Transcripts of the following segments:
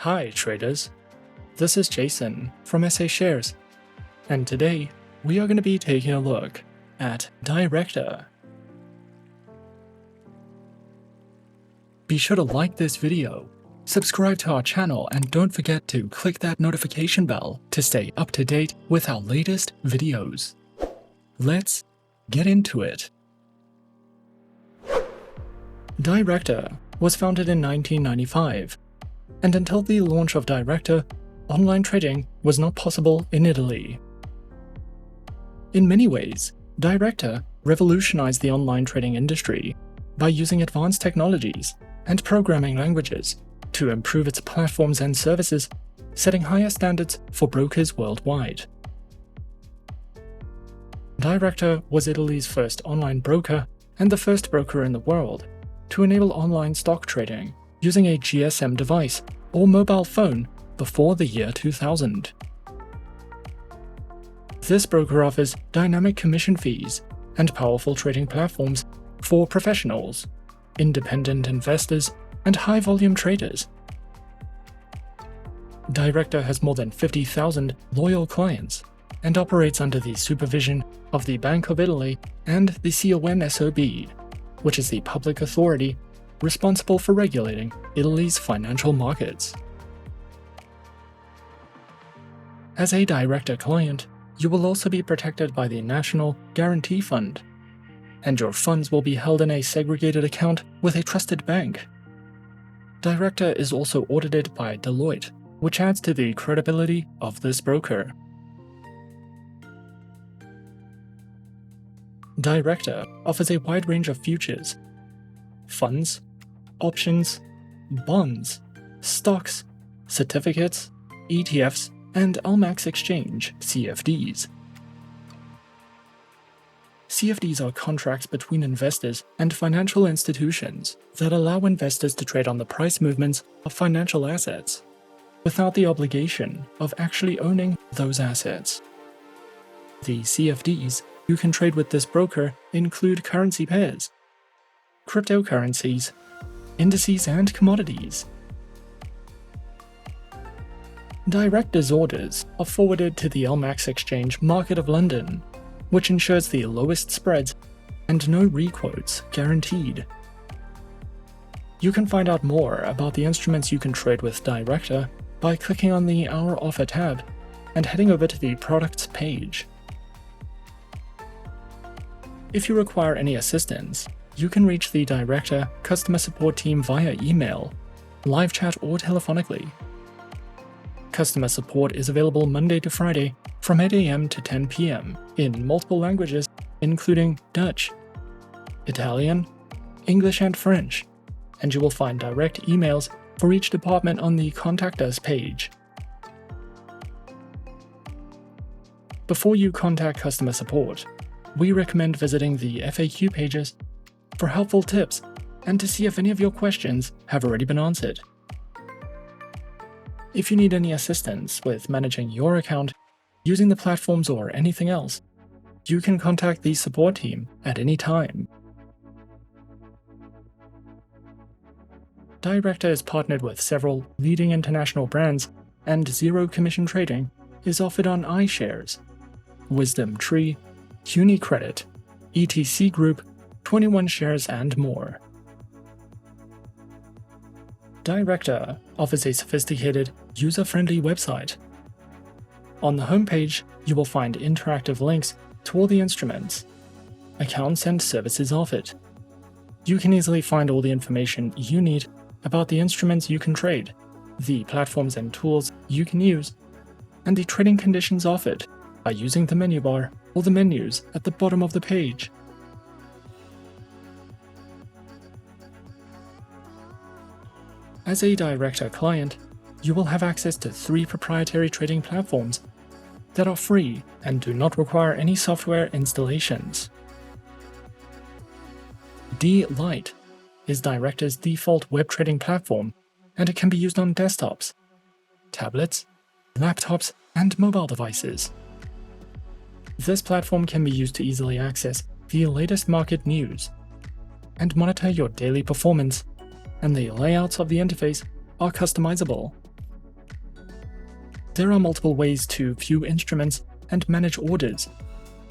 Hi traders, this is Jason from SA Shares, and today we are going to be taking a look at Directa. Be sure to like this video, subscribe to our channel, and don't forget to click that notification bell to stay up to date with our latest videos. Let's get into it. Directa was founded in 1995. And until the launch of Directa, online trading was not possible in Italy. In many ways, Directa revolutionized the online trading industry by using advanced technologies and programming languages to improve its platforms and services, setting higher standards for brokers worldwide. Directa was Italy's first online broker and the first broker in the world to enable online stock trading using a GSM device or mobile phone before the year 2000. This broker offers dynamic commission fees and powerful trading platforms for professionals, independent investors, and high-volume traders. Directa has more than 50,000 loyal clients and operates under the supervision of the Bank of Italy and the CONSOB, which is the public authority responsible for regulating Italy's financial markets. As a Directa client, you will also be protected by the National Guarantee Fund, and your funds will be held in a segregated account with a trusted bank. Directa is also audited by Deloitte, which adds to the credibility of this broker. Directa offers a wide range of futures, funds, options, bonds, stocks, certificates, ETFs, and Almax Exchange (CFDs). CFDs are contracts between investors and financial institutions that allow investors to trade on the price movements of financial assets without the obligation of actually owning those assets. The CFDs you can trade with this broker include currency pairs, cryptocurrencies, indices, and commodities. Directa's orders are forwarded to the Almax Exchange Market of London, which ensures the lowest spreads and no requotes guaranteed. You can find out more about the instruments you can trade with Directa by clicking on the Our Offer tab and heading over to the Products page. If you require any assistance, you can reach the Directa customer support team via email, live chat, or telephonically. Customer support is available Monday to Friday from 8 a.m. to 10 p.m. in multiple languages, including Dutch, Italian, English, and French, and you will find direct emails for each department on the Contact Us page. Before you contact customer support, we recommend visiting the FAQ pages for helpful tips and to see if any of your questions have already been answered. If you need any assistance with managing your account, using the platforms, or anything else, you can contact the support team at any time. Directa is partnered with several leading international brands, and zero-commission trading is offered on iShares, Wisdom Tree, UniCredit, ETC Group, 21 Shares, and more. Directa offers a sophisticated, user-friendly website. On the homepage, you will find interactive links to all the instruments, accounts, and services offered. You can easily find all the information you need about the instruments you can trade, the platforms and tools you can use, and the trading conditions offered by using the menu bar or the menus at the bottom of the page. As a Directa client, you will have access to 3 proprietary trading platforms that are free and do not require any software installations. D-Lite is Directa's default web trading platform, and it can be used on desktops, tablets, laptops, and mobile devices. This platform can be used to easily access the latest market news and monitor your daily performance, and the layouts of the interface are customizable. There are multiple ways to view instruments and manage orders,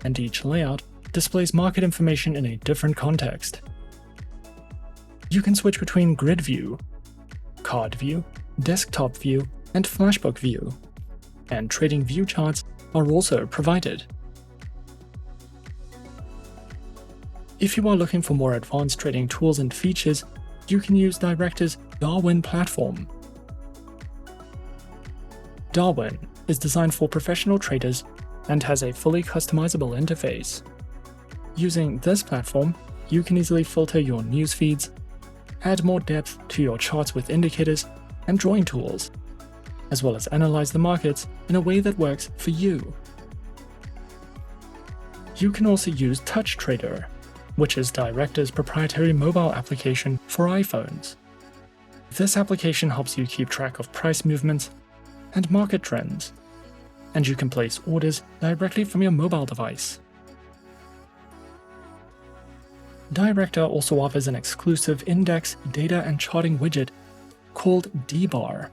and each layout displays market information in a different context. You can switch between grid view, card view, desktop view, and flashbook view, and trading view charts are also provided. If you are looking for more advanced trading tools and features, you can use Directa's Darwin platform. Darwin is designed for professional traders and has a fully customizable interface. Using this platform, you can easily filter your news feeds, add more depth to your charts with indicators and drawing tools, as well as analyze the markets in a way that works for you. You can also use Touch Trader, which is Directa's proprietary mobile application for iPhones. This application helps you keep track of price movements and market trends, and you can place orders directly from your mobile device. Directa also offers an exclusive index, data, and charting widget called DBAR,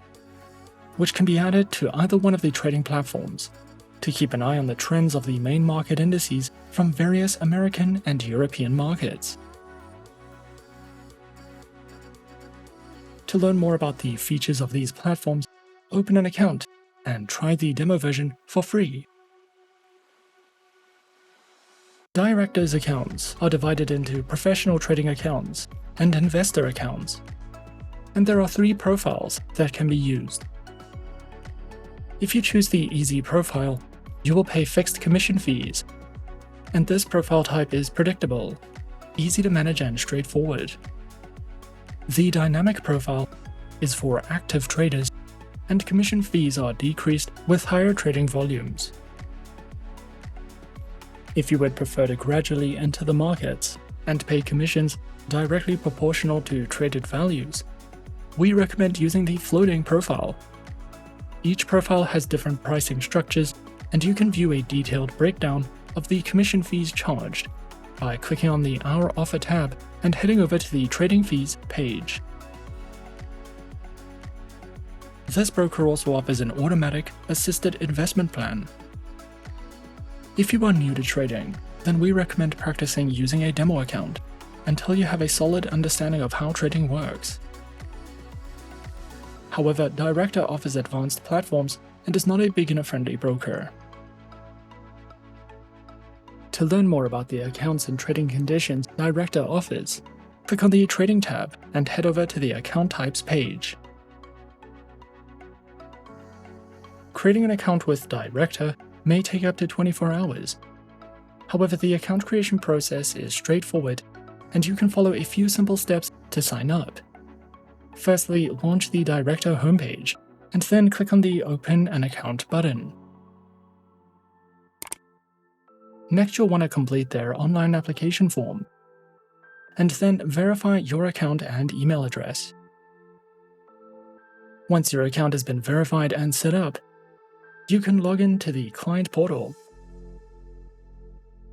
which can be added to either one of the trading platforms to keep an eye on the trends of the main market indices from various American and European markets. To learn more about the features of these platforms, open an account and try the demo version for free. Directa's accounts are divided into professional trading accounts and investor accounts, and there are 3 profiles that can be used. If you choose the Easy profile, you will pay fixed commission fees, and this profile type is predictable, easy to manage and straightforward. The Dynamic profile is for active traders, and commission fees are decreased with higher trading volumes. If you would prefer to gradually enter the markets and pay commissions directly proportional to traded values, we recommend using the Floating profile. Each profile has different pricing structures, and you can view a detailed breakdown of the commission fees charged by clicking on the Our Offer tab and heading over to the Trading Fees page. This broker also offers an automatic, assisted investment plan. If you are new to trading, then we recommend practicing using a demo account until you have a solid understanding of how trading works. However, Directa offers advanced platforms and is not a beginner-friendly broker. To learn more about the accounts and trading conditions Directa offers, click on the Trading tab and head over to the Account Types page. Creating an account with Directa may take up to 24 hours. However, the account creation process is straightforward, and you can follow a few simple steps to sign up. Firstly, launch the Directa homepage, and then click on the Open an Account button. Next, you'll want to complete their online application form, and then verify your account and email address. Once your account has been verified and set up, you can log in to the client portal.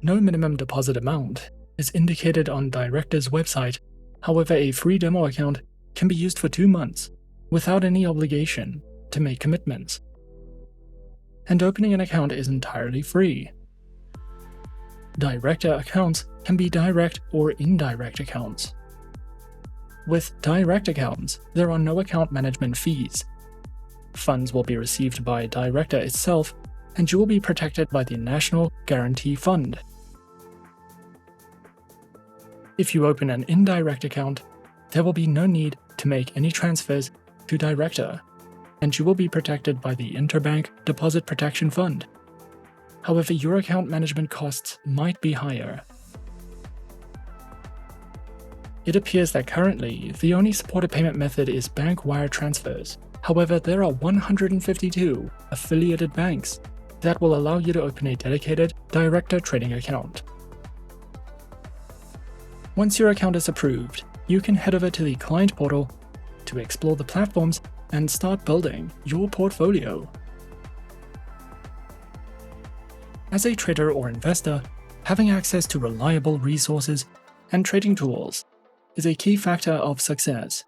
No minimum deposit amount is indicated on Directa's website. However, a free demo account can be used for 2 months without any obligation to make commitments. And opening an account is entirely free. Directa accounts can be direct or indirect accounts. With direct accounts, there are no account management fees. Funds will be received by Directa itself, and you will be protected by the National Guarantee Fund. If you open an indirect account, there will be no need to make any transfers to Directa, and you will be protected by the Interbank Deposit Protection Fund. However, your account management costs might be higher. It appears that currently, the only supported payment method is bank wire transfers. However, there are 152 affiliated banks that will allow you to open a dedicated Directa trading account. Once your account is approved, you can head over to the client portal to explore the platforms and start building your portfolio. As a trader or investor, having access to reliable resources and trading tools is a key factor of success.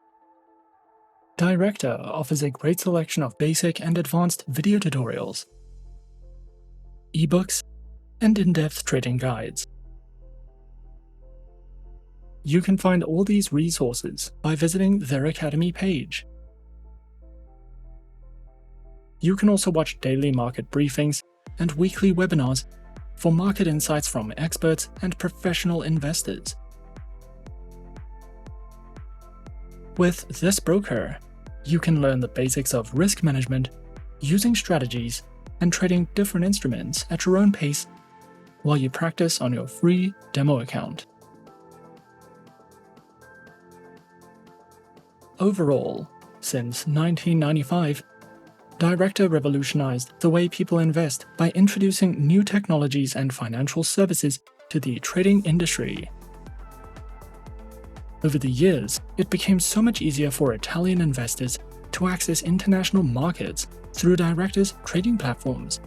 Directa offers a great selection of basic and advanced video tutorials, ebooks, and in-depth trading guides. You can find all these resources by visiting their Academy page. You can also watch daily market briefings and weekly webinars for market insights from experts and professional investors. With this broker, you can learn the basics of risk management, using strategies, and trading different instruments at your own pace while you practice on your free demo account. Overall, since 1995, Directa revolutionized the way people invest by introducing new technologies and financial services to the trading industry. Over the years, it became so much easier for Italian investors to access international markets through Directa's trading platforms.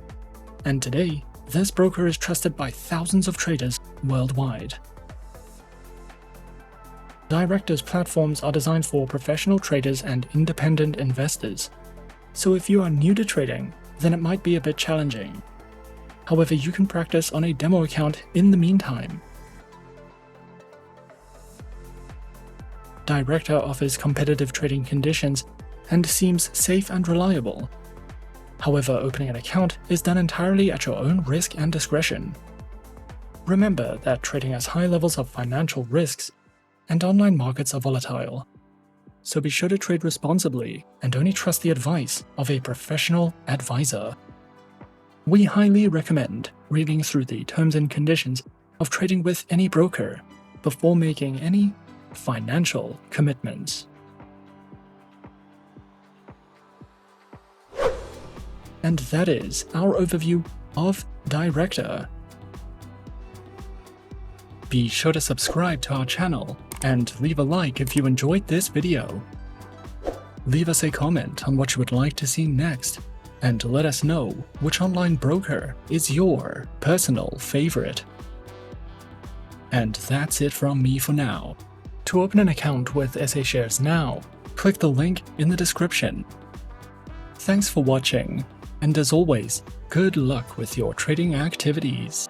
And today, this broker is trusted by thousands of traders worldwide. Directa's platforms are designed for professional traders and independent investors. So if you are new to trading, then it might be a bit challenging. However, you can practice on a demo account in the meantime. Directa offers competitive trading conditions and seems safe and reliable. However, opening an account is done entirely at your own risk and discretion. Remember that trading has high levels of financial risks, and online markets are volatile. So be sure to trade responsibly and only trust the advice of a professional advisor. We highly recommend reading through the terms and conditions of trading with any broker before making any financial commitments. And that is our overview of Directa. Be sure to subscribe to our channel and leave a like if you enjoyed this video. Leave us a comment on what you would like to see next, and let us know which online broker is your personal favorite. And that's it from me for now. To open an account with SA Shares now, click the link in the description. Thanks for watching, and as always, good luck with your trading activities.